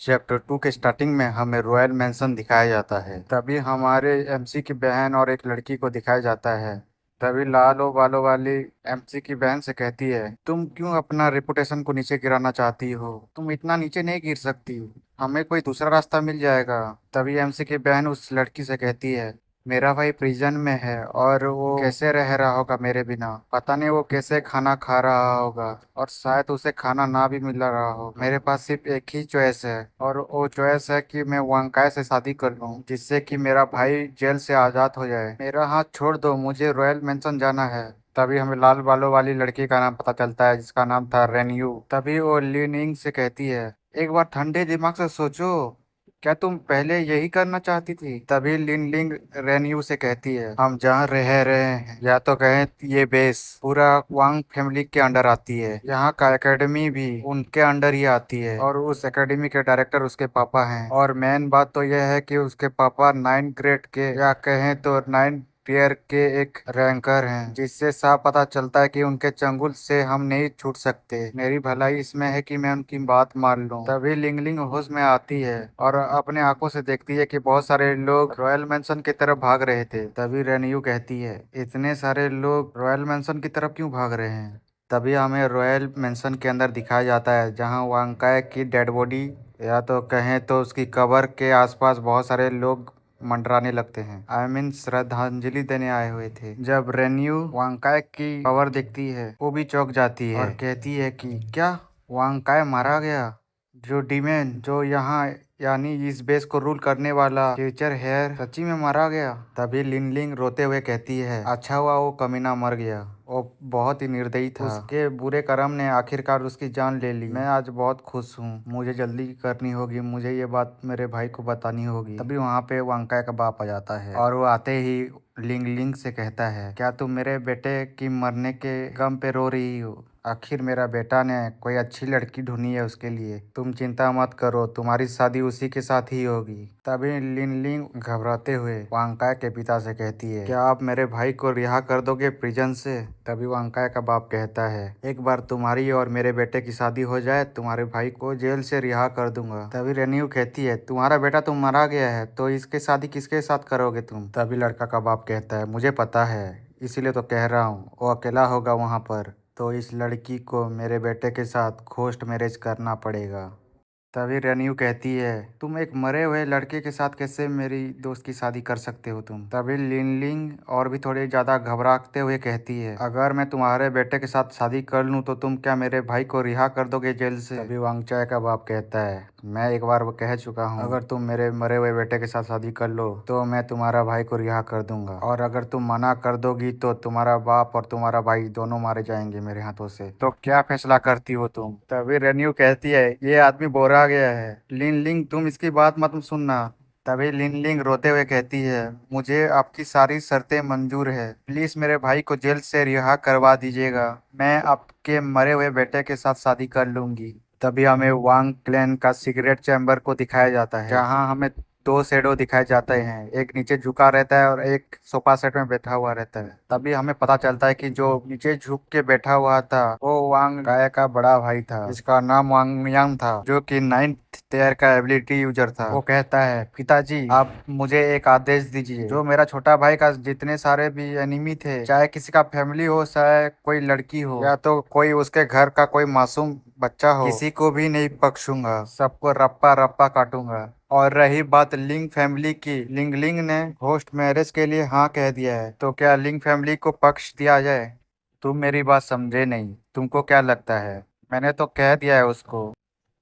Chapter 2 के starting में हमें रॉयल मेंशन दिखाया जाता है। तभी हमारे एमसी की बहन और एक लड़की को दिखाया जाता है। तभी लालो बालो वाली एमसी की बहन से कहती है, तुम क्यों अपना रेपुटेशन को नीचे गिराना चाहती हो? तुम इतना नीचे नहीं गिर सकती। हमें कोई दूसरा रास्ता मिल जाएगा। तभी एमसी की बहन उस लड़की से कहती है, मेरा भाई प्रिजन में है और वो कैसे रह रहा होगा मेरे बिना। पता नहीं वो कैसे खाना खा रहा होगा और शायद उसे खाना ना भी मिल रहा हो। मेरे पास सिर्फ एक ही चॉइस है और वो चॉइस है कि मैं वांकाय से शादी कर लूं जिससे कि मेरा भाई जेल से आजाद हो जाए। मेरा हाथ छोड़ दो, मुझे रॉयल मेंशन जाना है। तभी हमें लाल बालों वाली लड़की का नाम पता चलता है जिसका नाम था रेन्यू। तभी वो लिनिंग से कहती है, एक बार ठंडे दिमाग से सोचो, क्या तुम पहले यही करना चाहती थी? तभी लिन लिंग रेन्यू से कहती है, हम जहाँ रह रहे हैं या तो कहें ये बेस पूरा वांग फैमिली के अंडर आती है। यहाँ का एकेडमी भी उनके अंडर ही आती है और उस एकेडमी के डायरेक्टर उसके पापा हैं। और मेन बात तो यह है कि उसके पापा 9 ग्रेड के या कहें तो 9 टियर के एक रैंकर हैं, जिससे साफ पता चलता है कि उनके चंगुल से हम नहीं छूट सकते। मेरी भलाई इसमें है कि मैं उनकी बात मान लूं। तभी लिंगलिंग होश में आती है और अपने आंखों से देखती है कि बहुत सारे लोग रॉयल मेंशन की तरफ भाग रहे थे। तभी रेन्यू कहती है, इतने सारे लोग रॉयल मेंशन की तरफ क्यों भाग रहे हैं? तभी हमें रॉयल मेंशन के अंदर दिखाया जाता है जहां वांकाय की डेड बॉडी या तो कहें तो उसकी कब्र के आसपास बहुत सारे लोग मंडराने लगते हैं। आई मीन श्रद्धांजलि देने आए हुए थे। जब रेन्यू वांकाय की कब्र देखती है वो भी चौंक जाती है और कहती है कि क्या वांकाय मारा गया? जो डीमन जो यहाँ यानी इस बेस को रूल करने वाला फ्यूचर हेयर सच्ची में मारा गया? तभी लिनलिंग रोते हुए कहती है, अच्छा हुआ वो कमीना मर गया। वो बहुत ही निर्दयी था। उसके बुरे कर्म ने आखिरकार उसकी जान ले ली। मैं आज बहुत खुश हूँ। मुझे जल्दी करनी होगी, मुझे ये बात मेरे भाई को बतानी होगी। तभी वहाँ पे वांकाय का बाप आ जाता है और वो आते ही लिंग लिंग से कहता है, क्या तुम मेरे बेटे की मरने के गम पे रो रही हो? आखिर मेरा बेटा ने कोई अच्छी लड़की ढूंढी है उसके लिए। तुम चिंता मत करो, तुम्हारी शादी उसी के साथ ही होगी। तभी लिनलिंग घबराते हुए वांकाय के पिता से कहती है, क्या आप मेरे भाई को रिहा कर दोगे प्रिजन से? तभी वांकाय का बाप कहता है, एक बार तुम्हारी और मेरे बेटे की शादी हो जाए तुम्हारे भाई को जेल से रिहा कर दूंगा। तभी रेन्यू कहती है, तुम्हारा बेटा तो मारा गया है तो इसके शादी किसके साथ करोगे तुम? तभी लड़का का बाप कहता है, मुझे पता है, इसीलिए तो कह रहा हूँ, वो अकेला होगा वहाँ पर, तो इस लड़की को मेरे बेटे के साथ फोर्स्ड मैरिज करना पड़ेगा। तभी रेन्यू कहती है, तुम एक मरे हुए लड़के के साथ कैसे मेरी दोस्त की शादी कर सकते हो तुम? तभी लिनलिंग और भी थोड़ी ज्यादा घबराते हुए कहती है, अगर मैं तुम्हारे बेटे के साथ शादी कर लूं तो तुम क्या मेरे भाई को रिहा कर दोगे जेल से? तभी वांगचाय का बाप कहता है, मैं एक बार वो कह चुका हूँ, अगर तुम मेरे मरे हुए बेटे के साथ शादी कर लो तो मैं तुम्हारा भाई को रिहा कर दूंगा, और अगर तुम मना कर दोगी तो तुम्हारा बाप और तुम्हारा भाई दोनों मारे जाएंगे मेरे हाथों से। तो क्या फैसला करती हो तुम? तभी रेन्यू कहती है, ये आदमी बोरा गया है, लिनलिंग तुम इसकी बात मत सुनना। तभी लिनलिंग रोते हुए कहती है, मुझे आपकी सारी शर्तें मंजूर है, प्लीज मेरे भाई को जेल से रिहा करवा दीजिएगा, मैं आपके मरे हुए बेटे के साथ शादी कर लूंगी। तभी हमें वांग क्लैन का सीक्रेट चैम्बर को दिखाया जाता है जहाँ हमें दो शेडो दिखाए जाते हैं, एक नीचे झुका रहता है और एक सोफा सेट में बैठा हुआ रहता है। तभी हमें पता चलता है कि जो नीचे झुक के बैठा हुआ था वो वांग गाय का बड़ा भाई था जिसका नाम वांग मियांग था, जो कि 9th टेयर का एबिलिटी यूजर था। वो कहता है, पिताजी आप मुझे एक आदेश दीजिए, जो मेरा छोटा भाई का जितने सारे भी एनिमी थे, चाहे किसी का फैमिली हो चाहे कोई लड़की हो या तो कोई उसके घर का कोई मासूम बच्चा हो, किसी को भी नहीं बख्शूंगा, सबको रप्पा रप्पा काटूंगा। और रही बात लिंग फैमिली की, लिंग लिंग ने होस्ट मैरिज के लिए हाँ कह दिया है, तो क्या लिंग फैमिली को पक्ष दिया जाए? तुम मेरी बात समझे नहीं, तुमको क्या लगता है? मैंने तो कह दिया है उसको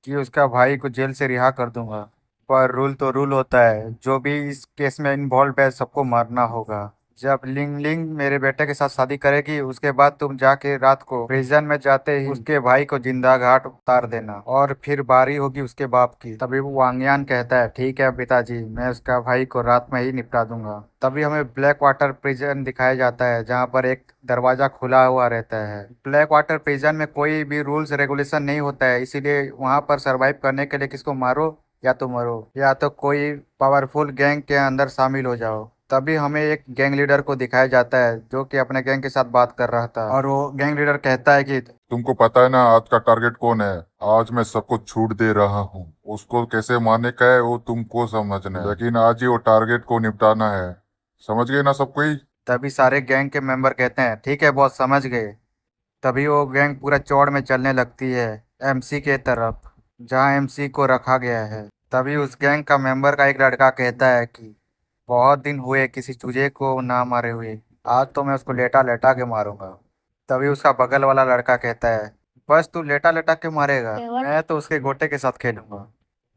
कि उसका भाई को जेल से रिहा कर दूंगा, पर रूल तो रूल होता है, जो भी इस केस में इन्वॉल्व है सबको मारना होगा। जब लिंग लिंग मेरे बेटे के साथ शादी करेगी उसके बाद तुम जाके रात को प्रिजन में जाते ही उसके भाई को जिंदा घाट उतार देना और फिर बारी होगी उसके बाप की। तभी वो वांगयान कहता है, ठीक है पिताजी, मैं उसका भाई को रात में ही निपटा दूंगा। तभी हमें ब्लैक वाटर प्रिजन दिखाया जाता है जहाँ पर एक दरवाजा खुला हुआ रहता है। ब्लैक वाटर प्रिजन में कोई भी रूल्स रेगुलेशन नहीं होता है, इसीलिए वहां पर सरवाइव करने के लिए किसको मारो या तो मरो या तो कोई पावरफुल गैंग के अंदर शामिल हो जाओ। तभी हमें एक गैंग लीडर को दिखाया जाता है जो कि अपने गैंग के साथ बात कर रहा था, और वो गैंग लीडर कहता है कि तुमको पता है ना आज का टारगेट कौन है। आज मैं सबको छूट दे रहा हूँ। उसको कैसे मारने का है वो तुमको समझना है, लेकिन आज ही वो टारगेट को निपटाना है। समझ गए ना सब कोई। तभी सारे गैंग के मेंबर कहते हैं ठीक है बॉस, समझ गए। तभी वो गैंग पूरा चौड़ में चलने लगती है एमसी के तरफ, जहां एमसी को रखा गया है। तभी उस गैंग का मेंबर का एक लड़का कहता है कि बहुत दिन हुए किसी चूजे को ना मारे हुए, आज तो मैं उसको लेटा लेटा के मारूंगा। तभी उसका बगल वाला लड़का कहता है बस तू लेटा लेटा के मारेगा, मैं तो उसके गोटे के साथ खेलूंगा,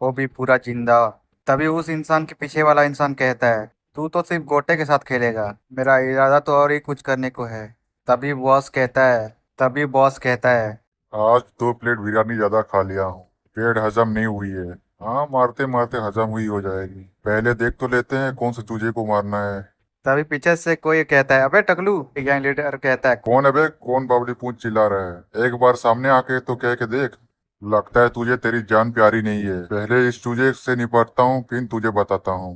वो भी पूरा जिंदा। तभी उस इंसान के पीछे वाला इंसान कहता है तू तो सिर्फ गोटे के साथ खेलेगा, मेरा इरादा तो और ही कुछ करने को है। तभी बॉस कहता है तभी बॉस कहता है आज 2 प्लेट बिरयानी ज्यादा खा लिया हूँ। पेट हजम नहीं हुई है। हाँ, मारते मारते हजम हुई हो जाएगी। पहले देख तो लेते हैं कौन से चूजे को मारना है। तभी पीछे से कोई कहता है अबे टकलू, गैंग लीडर कहता है कौन है बे? कौन बावली पूंछ चिल्ला रहा है? एक बार सामने आके तो कह के देख। लगता है तुझे तेरी जान प्यारी नहीं है। पहले इस चूजे से निपटता हूँ फिर तुझे बताता हूँ।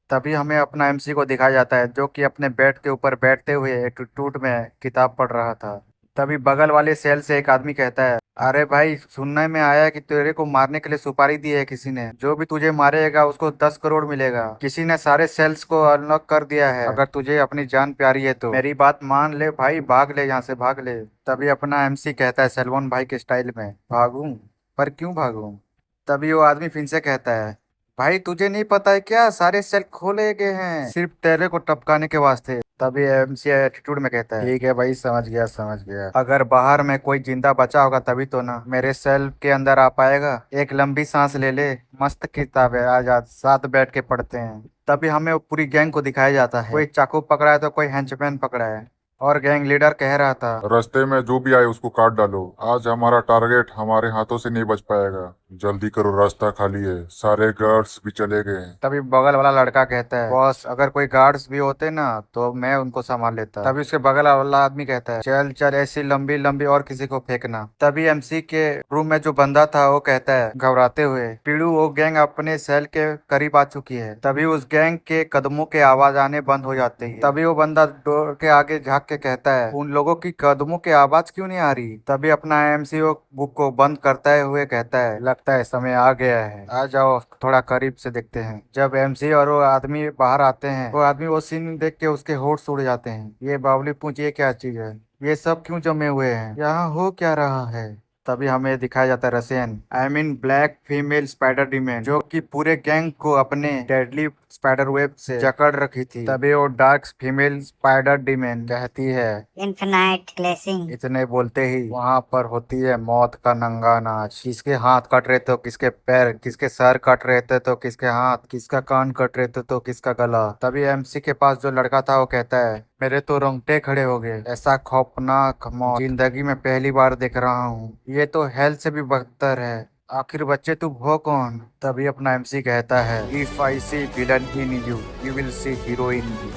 तभी हमें अपना एमसी को दिखाया जाता है जो कि अपने बेड के ऊपर बैठते हुए एक टूट में किताब पढ़ रहा था। तभी बगल वाले सेल से एक आदमी कहता है अरे भाई, सुनने में आया है कि तेरे को मारने के लिए सुपारी दी है किसी ने, जो भी तुझे मारेगा उसको 10 करोड़ मिलेगा। किसी ने सारे सेल्स को अनलॉक कर दिया है, अगर तुझे अपनी जान प्यारी है तो मेरी बात मान ले भाई, भाग ले यहाँ से भाग ले। तभी अपना एमसी कहता है सलमान भाई के स्टाइल में भागूं, पर क्यों भागूं। तभी वो आदमी फिर से कहता है भाई तुझे नहीं पता है क्या, सारे सेल खोले गए हैं सिर्फ तेरे को टपकाने के वास्ते। तभी एमसी एटीट्यूड में कहता है ठीक है भाई, समझ गया समझ गया, अगर बाहर में कोई जिंदा बचा होगा तभी तो ना मेरे सेल के अंदर आ पाएगा। एक लंबी सांस ले ले, मस्त किताब है, आज आज साथ बैठ के पढ़ते हैं। तभी हमें वो पूरी गैंग को दिखाया जाता है, कोई चाकू पकड़ा है तो कोई हैंचमैन पकड़ा है, और गैंग लीडर कह रहा था रास्ते में जो भी आए उसको काट डालो। आज हमारा टारगेट हमारे हाथों से नहीं बच पाएगा। जल्दी करो, रास्ता खाली है। सारे गार्ड्स भी चले गए हैं। तभी बगल वाला लड़का कहता है बॉस अगर कोई गार्ड्स भी होते ना तो मैं उनको संभाल लेता। तभी उसके बगल वाला आदमी कहता है चल चल ऐसी लंबी लंबी और किसी को फेंकना। तभी एमसी के रूम में जो बंदा था वो कहता है घबराते हुए पीड़ू, वो गैंग अपने सेल के करीब आ चुकी है। तभी उस गैंग के कदमों के आवाज आने बंद हो जाते हैं। तभी वो बंदा डोर के आगे झांक के कहता है उन लोगों की कदमों की आवाज क्यों नहीं आ रही। तभी अपना एमसी वो बुक को बंद करते हुए कहता है लगता है समय आ गया है, आ जाओ थोड़ा करीब से देखते हैं। जब एमसी और वो आदमी बाहर आते हैं, वो आदमी वो सीन देख के उसके होश उड़ जाते हैं, ये बावली पूछ ये क्या चीज है, ये सब क्यों जमे हुए हैं, यहाँ हो क्या रहा है। तभी हमें दिखाया जाता है Russian I mean black female spider demon, जो कि पूरे गैंग को अपने डेडली स्पाइडर वेब से जकड़ रखी थी। तभी वो डार्क फीमेल स्पाइडर डीमन कहती है इन्फिनाइट क्लेसिंग। इतने बोलते ही वहां पर होती है मौत का नंगा नाच, किसके हाथ कट रहे तो किसके पैर, किसके सर कट रहे थे तो किसके हाथ, किसका कान कट रहे थे तो किसका गला। तभी एमसी के पास जो लड़का था वो कहता है मेरे तो रोंगटे खड़े हो गए, ऐसा खौफनाक मौत जिंदगी में पहली बार देख रहा हूँ, ये तो हेल से भी बदतर है। आखिर बच्चे तू हो कौन। तभी अपना एमसी कहता है if I see villain in you, you will see hero in me,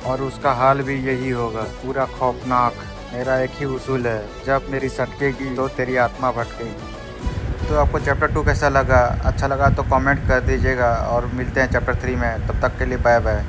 और उसका हाल भी यही होगा, पूरा खौफनाक। मेरा एक ही उसूल है, जब मेरी सटकेगी तो तेरी आत्मा भटकेगी। तो आपको चैप्टर 2 कैसा लगा, अच्छा लगा तो कमेंट कर दीजिएगा, और मिलते हैं चैप्टर 3 में, तब तक के लिए बाय बाय।